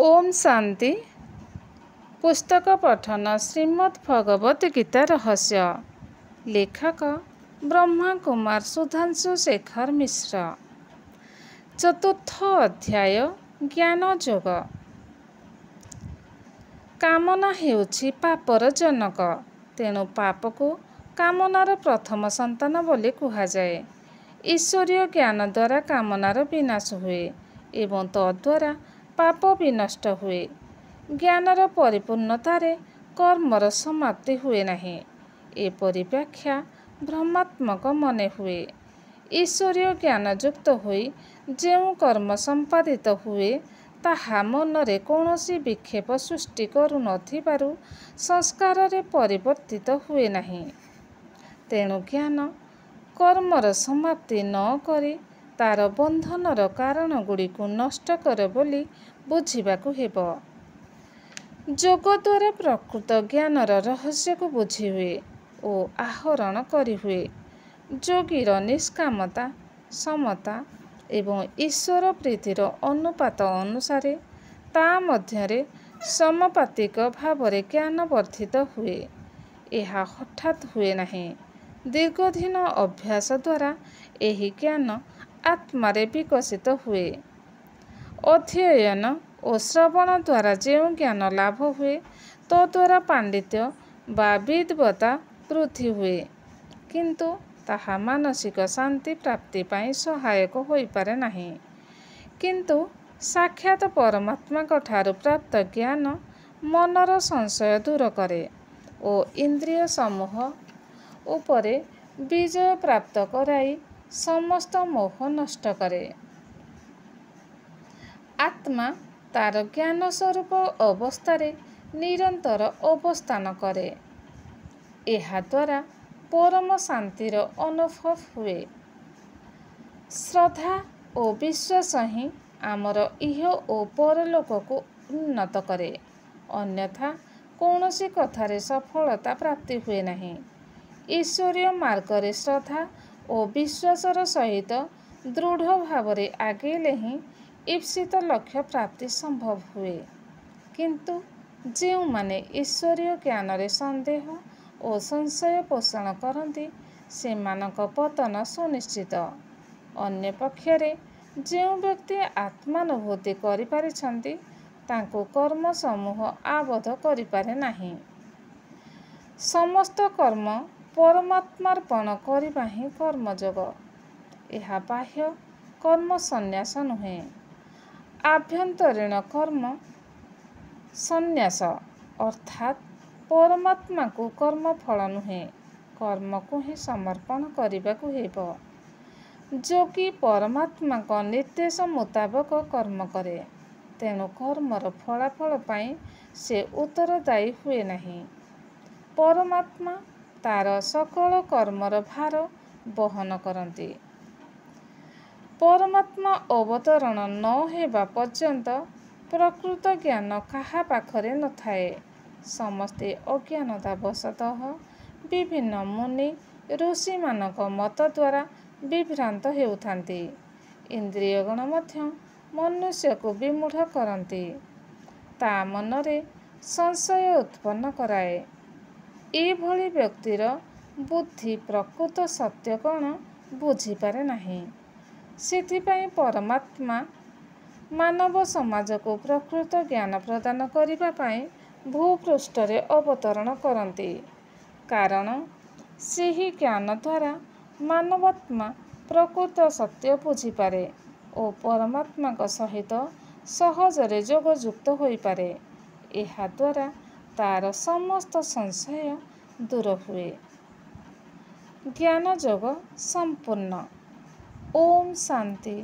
ओम शांति। पुस्तक पठन श्रीमद् भगवत गीता रहस्य। लेखक ब्रह्मा कुमार सुधांशु शेखर मिश्र। चतुर्थ अध्याय ज्ञान जोग। कामना हेउछि पापर जनक। तेणु पाप को कामनार प्रथम संतान बोली कुहाଯାଏ। ईश्वरीय ज्ञान द्वारा कामनार विनाश हुए एवं तद्वारा पाप विनष्ट हुए। ज्ञानर परिपूर्णतारे कर्मर समाप्ति हुए नहीं। एपरि व्याख्या भ्रमात्मक मने हुए। ईश्वरीय ज्ञानयुक्त होई ଯେଉଁ कर्म संपादित हुए ताहा मनरे कौनसी विक्षेप सृष्टि करू नथिबारु संस्काररे परिवर्तित हुए नहीं। तेणु ज्ञान कर्मर समाप्ति न करी तार बंधनर कारण गुड़िकु नष्ट करे बोली बुझिबाकु हेब। जोग द्वारा प्रकृत ज्ञानर रहस्य को बुझी हुए ओ आहरण करी हुए। जोगीर निष्कामता समता एवं ईश्वर प्रीतिर अनुपात अनुसारे ता मध्यरे समापातिक भावरे ज्ञान वर्धित हुए। यह हठात हुए नहीं। दीर्घदिन अभ्यास द्वारा एही ज्ञान आत्मारे विकसित हुए। अध्ययन और श्रवण द्वारा जो ज्ञान लाभ हुए तद्वारा पांडित्य बा विद्वता वृद्धि हुए, किंतु ताहा मानसिक शांति प्राप्ति पाई सहायक होई पारे नहीं। किंतु साक्षात परमात्मा ठारू प्राप्त ज्ञान मनर संशय दूर करे और इंद्रिय समूह उपरे विजय प्राप्त कराई समस्त मोह नष्ट करे। आत्मा तार ज्ञान स्वरूप अवस्थारे निरंतर अवस्थान करे। एहा द्वारा परम शांतिर अनुभव हुए। श्रद्धा और विश्वास ही आमर इह और परलोक को उन्नत करे। अन्यथा कौनसी कथारे सफलता प्राप्ति हुए नहीं। ईश्वरीय मार्गरे श्रद्धा और विश्वासर सहित दृढ़ भावरे आगेले ही ईप्सित लक्ष्य प्राप्ति संभव हुए। किंतु जो माने ईश्वरीय ज्ञानरे संदेह और संशय पोषण करती सेमानक पतन सुनिश्चित। अन्य पक्षरे जो व्यक्ति आत्मानुभूति करिपारिछन्ति तांको कर्म समूह आबद्ध करिपारे नहीं। समस्त कर्म परमात्मार्पण करिबा ही कर्मयोग। यह बाह्य कर्म संन्यास नुहे। आभ्यंतरीण कर्म संन्यास अर्थात परमात्मा को कर्म फल नुहे, कर्म को ही समर्पण करिबा को हेब। जोगी परमात्मा को निर्देश मुताबक कर्म करे, तेणु कर्मर फलाफल पाई से उत्तरदायी हुए नहीं। परमात्मा तार सकल कर्मर भार बहन करती। परमात्मा अवतरण न हेबा पर्यंत प्रकृत ज्ञान काहा पाखरे न थाए। समस्ते अज्ञानता वशतः विभिन्न मुनि ऋषि मानक मत द्वारा विभ्रांत हेउथांती। इंद्रियगण मध्य मनुष्य को विमूढ़ करती। ता मनरे संशय उत्पन्न कराए। एभली व्यक्तिर बुद्धि प्रकृत सत्य कौन बुझीपारे नहीं। सिथिपाई परमात्मा मानव समाज को प्रकृत ज्ञान प्रदान करिबा पाई भूपृष्ठरे अवतरण करती। कारण सेही ज्ञान द्वारा मानवात्मा प्रकृत सत्य बुझीपारे और परमात्मा सहित सहजरे जोगयुक्त होई पारे। एहा द्वारा तार समस्त संशय दूर हुए। ज्ञान जोग संपूर्ण। ओम शांति।